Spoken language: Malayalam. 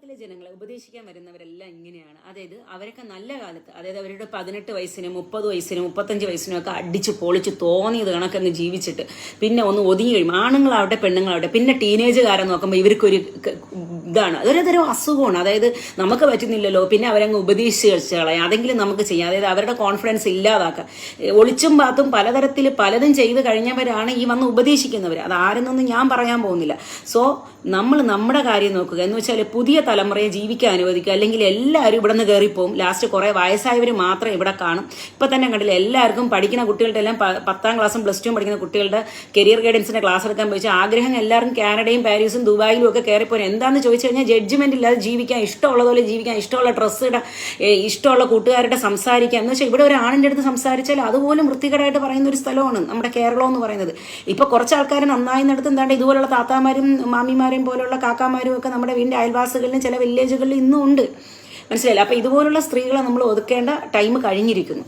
കേരളത്തിലെ ജനങ്ങളെ ഉപദേശിക്കാൻ വരുന്നവരെല്ലാം ഇങ്ങനെയാണ്. അതായത് അവരൊക്കെ നല്ല കാലത്ത്, അതായത് അവരുടെ 18 വയസ്സിനും 30 വയസ്സിനും 35 വയസ്സിനും ഒക്കെ അടിച്ച് പൊളിച്ച് തോന്നിയത് കണക്കങ്ങ് ജീവിച്ചിട്ട് പിന്നെ ഒന്ന് ഒതുങ്ങി കഴിയും. ആണുങ്ങളാവട്ടെ പെണ്ണുങ്ങളാവട്ടെ, പിന്നെ ടീനേജുകാരൻ നോക്കുമ്പോൾ ഇവർക്കൊരു ഇതാണ്, അതൊരു അസുഖമാണ്. അതായത് നമുക്ക് പറ്റുന്നില്ലല്ലോ, പിന്നെ അവരങ്ങ് ഉപദേശിച്ച് കളയാം, അതെങ്കിലും നമുക്ക് ചെയ്യാം. അതായത് അവരുടെ കോൺഫിഡൻസ് ഇല്ലാതാക്കാം. ഒളിച്ചും പാത്തും പലതരത്തിൽ പലതും ചെയ്ത് കഴിഞ്ഞവരാണ് ഈ വന്ന് ഉപദേശിക്കുന്നവർ. അത് ആരെന്നൊന്നും ഞാൻ പറയാൻ പോകുന്നില്ല. സോ നമ്മൾ നമ്മുടെ കാര്യം നോക്കുക എന്ന് വെച്ചാൽ പുതിയ തലമുറയെ ജീവിക്കാൻ അനുവദിക്കുക. അല്ലെങ്കിൽ എല്ലാവരും ഇവിടെ നിന്ന് കയറിപ്പോവും. ലാസ്റ്റ് കുറെ വയസ്സായവർ മാത്രം ഇവിടെ കാണും. ഇപ്പൊ തന്നെ കണ്ടില്ല, എല്ലാവർക്കും പഠിക്കുന്ന കുട്ടികളുടെ എല്ലാം 10ാം ക്ലാസ്സും +2 പഠിക്കുന്ന കുട്ടികളുടെ കരിയർ ഗൈഡൻസിന്റെ ക്ലാസ് എടുക്കാൻ പോയി ആഗ്രഹം എല്ലാവർക്കും കാനഡയും പാരീസും ദുബായിലും ഒക്കെ കയറിപ്പോയി. എന്താണെന്ന് ചോദിച്ചു കഴിഞ്ഞാൽ ജഡ്ജ്മെന്റ് ഇല്ലാതെ ജീവിക്കാൻ, ഇഷ്ടമുള്ളതുപോലെ ജീവിക്കാൻ, ഇഷ്ടമുള്ള ഡ്രസ്സ് ഇടാൻ, ഇഷ്ടമുള്ള കൂട്ടുകാരുടെ സംസാരിക്കാൻ. എന്ന് വെച്ചാൽ ഇവിടെ ഒരു ആണിന്റെ അടുത്ത് സംസാരിച്ചാൽ അതുപോലും വൃത്തികേടായിട്ട് പറയുന്ന ഒരു സ്ഥലമാണ് നമ്മുടെ കേരളം എന്ന് പറയുന്നത്. ഇപ്പൊ കുറച്ച് ആൾക്കാർ നന്നായി നടത്തും. എന്താണ്ട് ഇതുപോലുള്ള താത്താമാരും മാമിമാരും പോലുള്ള കാക്കാമാരും ഒക്കെ നമ്മുടെ വീടിന്റെ അയൽവാസികളിലും ചില വില്ലേജുകളിലും ഇന്നും ഉണ്ട്. മനസ്സിലായില്ല? അപ്പൊ ഇതുപോലുള്ള സ്ത്രീകളെ നമ്മൾ ഒതുക്കേണ്ട ടൈം കഴിഞ്ഞിരിക്കുന്നു.